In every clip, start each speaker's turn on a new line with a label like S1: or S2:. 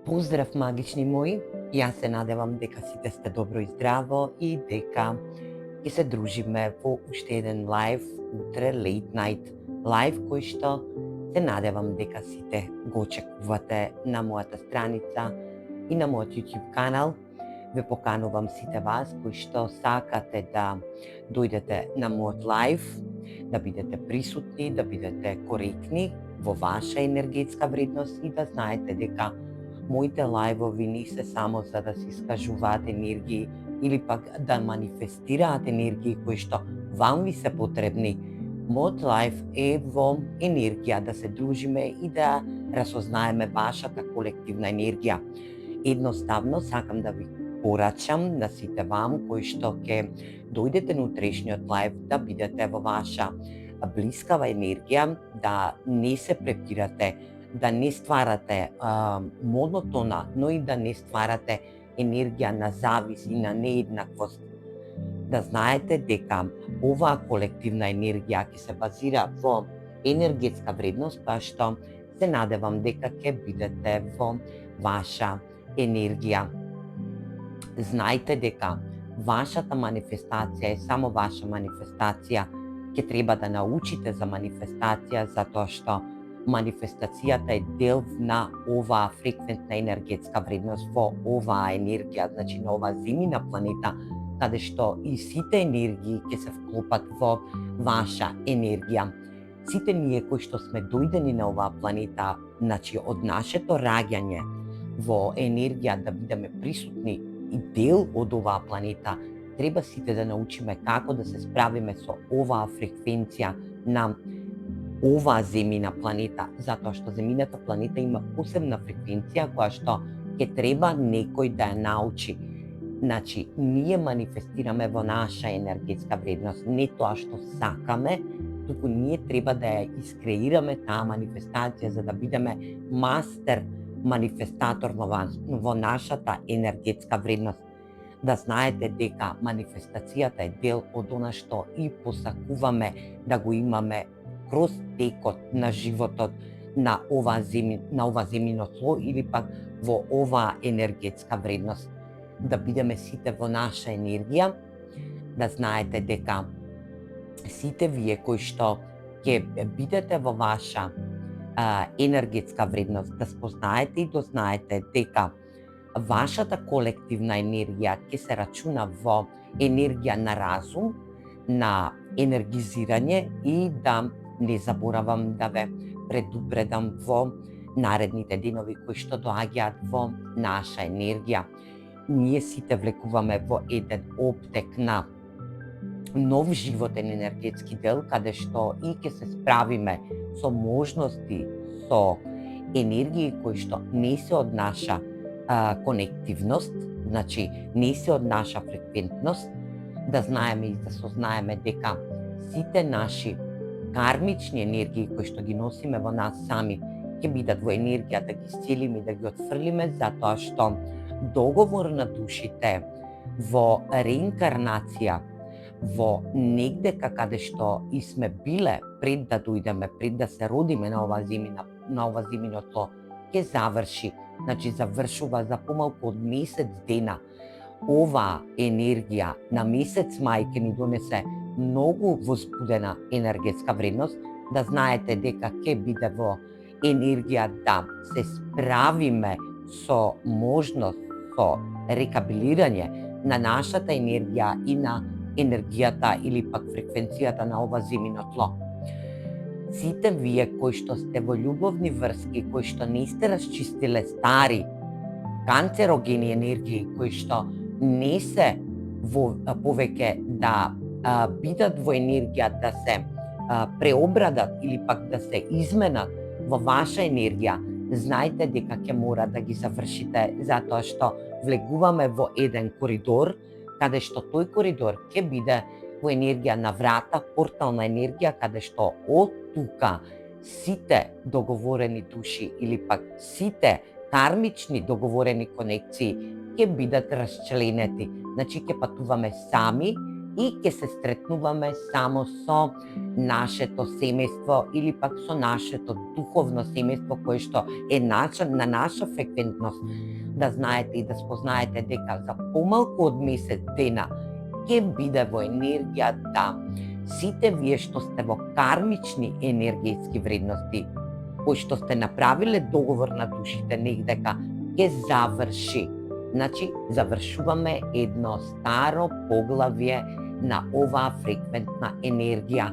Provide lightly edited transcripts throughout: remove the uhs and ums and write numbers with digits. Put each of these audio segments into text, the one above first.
S1: Поздрав, магични мои! Јас се надевам дека сите сте добро и здраво и дека ќе се дружиме во уште еден лайв утре, late night лайв, кој што се надевам дека сите го очекувате на мојата страница и на мојот YouTube канал. Ве поканувам сите вас кои што сакате да дојдете на мојот лайв, да бидете присутни, да бидете коректни во ваша енергетска вредност и да знаете дека моите лајвови не се само за да се искажуваат енергии или пак да манифестираат енергии кои што вам ви се потребни. Мојот лајв е во енергија да се дружиме и да разознаеме вашата колективна енергија. Едноставно сакам да ви порачам на сите вам кои што ќе дојдете на утрешниот лајв да бидете во ваша блискава енергија, да не се препирате, да не стварате монотона, но и да не стварате енергија на завис и на нееднаквост. Да знаете дека оваа колективна енергија ќе се базира во енергетска вредност, па што се надевам дека ќе бидете во ваша енергија. Знајте дека вашата манифестација е само ваша манифестација. Ќе треба да научите за манифестација затоа што манифестацијата е дел на оваа фреквентна енергетска вредност, во оваа енергија, значи на оваа земјина планета, каде што и сите енергии ќе се вклопат во ваша енергија. Сите ние кои што сме дојдени на оваа планета, значи од нашето раѓање во енергија да бидеме присутни и дел од оваа планета, треба сите да научиме како да се справиме со оваа фреквенција на оваа земјина планета, затоа што земјината планета има посебна фреквенција која што ќе треба некој да ја научи. Значи, ние манифестираме во наша енергетска вредност, не тоа што сакаме, туку ние треба да ја искреираме таа манифестација за да бидеме мастер манифестатор во нашата енергетска вредност. Да знаете дека манифестацијата е дел од она што и посакуваме да го имаме кроз текот на животот на ова земјино тло или пак во оваа енергетска вредност. Да бидеме сите во наша енергија, да знаете дека сите вие кои што ќе бидете во ваша енергетска вредност, да спознаете и дознаете дека вашата колективна енергија ќе се рачуна во енергија на разум, на енергизирање и да не заборавам да ве предупредам во наредните денови кои што доаѓаат во наша енергија. Ние сите влекуваме во еден оптек на нов животен енергетски дел, каде што и ќе се справиме со можности, со енергии кои што не се од наша конективност, значи не се од наша фреквентност, да знаеме и да сознаеме дека сите наши кармични енергии кои што ги носиме во нас сами ќе бидат во енергија да ги исцелиме и да ги отфрлиме, затоа што договор на душите во реинкарнација, во негде каде што и сме биле пред да дојдеме, пред да се родиме на ова земјино тло, ќе заврши. Значи завршува за помалку од месец дена. Оваа енергија на месец мај ќе ни донесе многу возбудена енергетска вредност, да знаете дека ќе биде во енергија да се справиме со можност, со рекабилирање на нашата енергија и на енергијата или пак фреквенцијата на ова земјино тло. Сите вие кои што сте во љубовни врски, кои што не сте расчистиле стари канцерогени енергии, кои што не се повеќе да бидат во енергија да се преобрадат или пак да се изменат во ваша енергија, знајте дека ќе мора да ги завршите, затоа што влегуваме во еден коридор, каде што тој коридор ќе биде во енергија на врата, портална енергија, каде што од тука сите договорени души или пак сите кармични договорени конекции ќе бидат расчленети. Значи ќе патуваме сами и ќе се стретнуваме само со нашето семејство или пак со нашето духовно семејство кое што е на наша фреквентност. Да знаете и да спознаете дека за помалку од месец дена ќе биде во енергија да сите вие што сте во кармични енергијски вредности, кои што сте направиле договор на душите негдека, ќе заврши. Значи, завршуваме едно старо поглавје на оваа фреквентна енергија.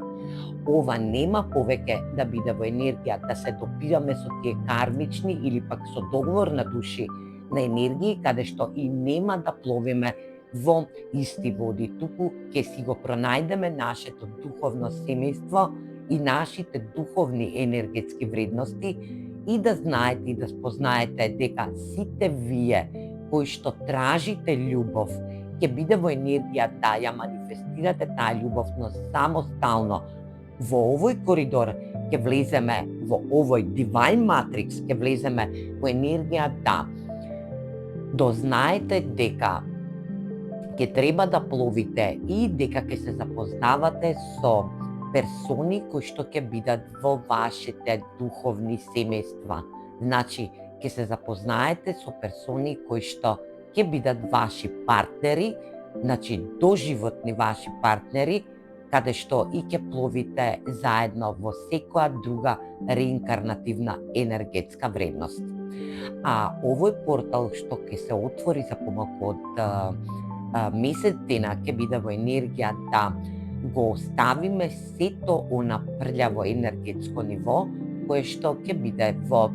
S1: Ова нема повеќе да биде во енергија да се допираме со тие кармични или пак со договор на души на енергии каде што и нема да пловиме во исти води, туку ќе си го пронајдеме нашето духовно семејство и нашите духовни енергетски вредности и да знаете и да спознаете дека сите вие кои што тражите љубов ќе биде во енергија да ја манифестирате таа љубов, но самостално. Во овој коридор ќе влеземе во овој Divine Matrix, ќе влеземе во енергија да дознаете дека ќе треба да пловите и дека ќе се запознавате со персони кои што ќе бидат во вашите духовни семејства. Значи, ќе се запознаете со персони кои што ќе бидат ваши партнери, значи доживотни ваши партнери, каде што и ќе пловите заедно во секоја друга реинкарнативна енергетска вредност. А овој портал што ќе се отвори за помалку од месец дена ќе биде во енергија да го оставиме сето она прљаво енергетско ниво, кое што ќе биде во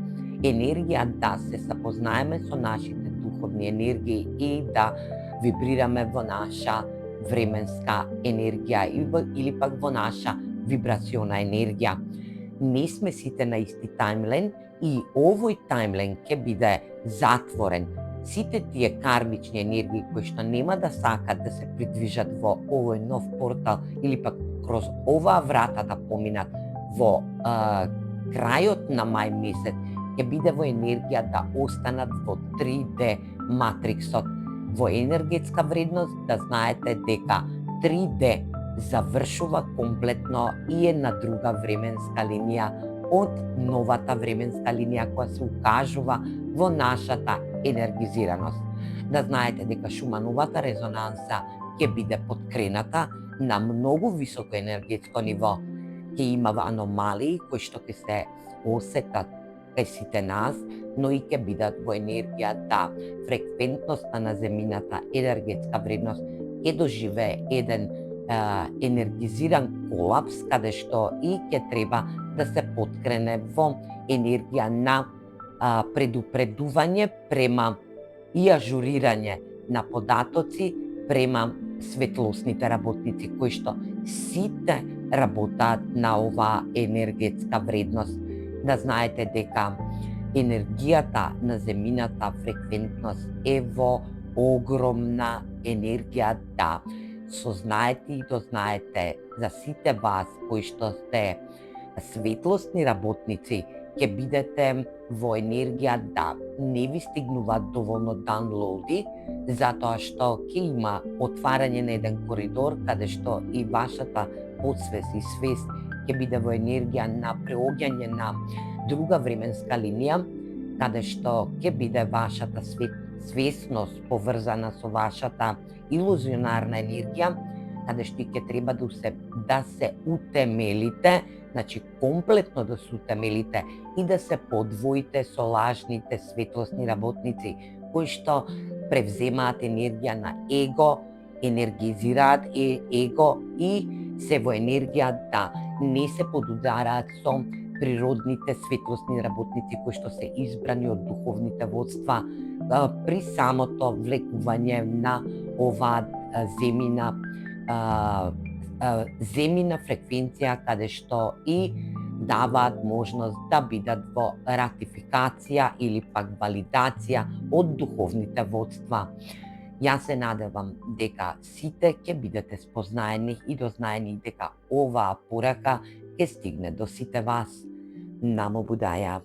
S1: енергија да се запознаеме со нашите духовни енергии и да вибрираме во наша временска енергија или пак во наша вибрациона енергија. Не сме сите на исти таймлен и овој таймлен ќе биде затворен. Сите тие кармични енергии кои што нема да сакат да се придвижат во овој нов портал или пак кроз оваа врата да поминат во крајот на мај месец, ќе биде во енергија да останат во 3D матриксот. Во енергетска вредност да знаете дека 3D завршува комплетно и една друга временска линија од новата временска линија која се укажува во нашата енергизираност. Да знаете дека Шумановата резонанса ќе биде подкрената на многу високо енергетско ниво. Ќе има аномалии кои што ќе се осетат кај сите нас, но и ќе бидат во енергија да фреквентноста на земјината, енергетска вредност, ќе доживее еден енергизиран колапс, каде што и ќе треба да се поткрене во енергија на предупредување према и ажурирање на податоци према светлосните работници, кои што сите работаат на оваа енергетска вредност. Да знаете дека енергијата на земјината фреквентност е во огромна енергија да сознаете и дознаете за сите вас кои што сте светлосни работници, ќе бидете во енергија да не ви стигнуваат доволно даунлоуди, затоа што ќе има отварање на еден коридор каде што и вашата подсвест и свест ќе биде во енергија на преоѓање на друга временска линија, каде што ќе биде вашата свесност поврзана со вашата илузионарна енергија, каде што ќе треба да се утемелите, значи комплетно да се утемелите и да се подвоите со лажните светлосни работници, кои што превземаат енергија на его, енергизираат его и се во енергија да не се подудараат со природните светлосни работници кои што се избрани од духовните водства при самото влекување на оваа земјина фреквенција, каде што и даваат можност да бидат во ратификација или пак валидација од духовните водства. Јас се надевам дека сите ќе бидете спознаени и дознаени дека оваа порака ќе стигне до сите вас. Намо Будаја.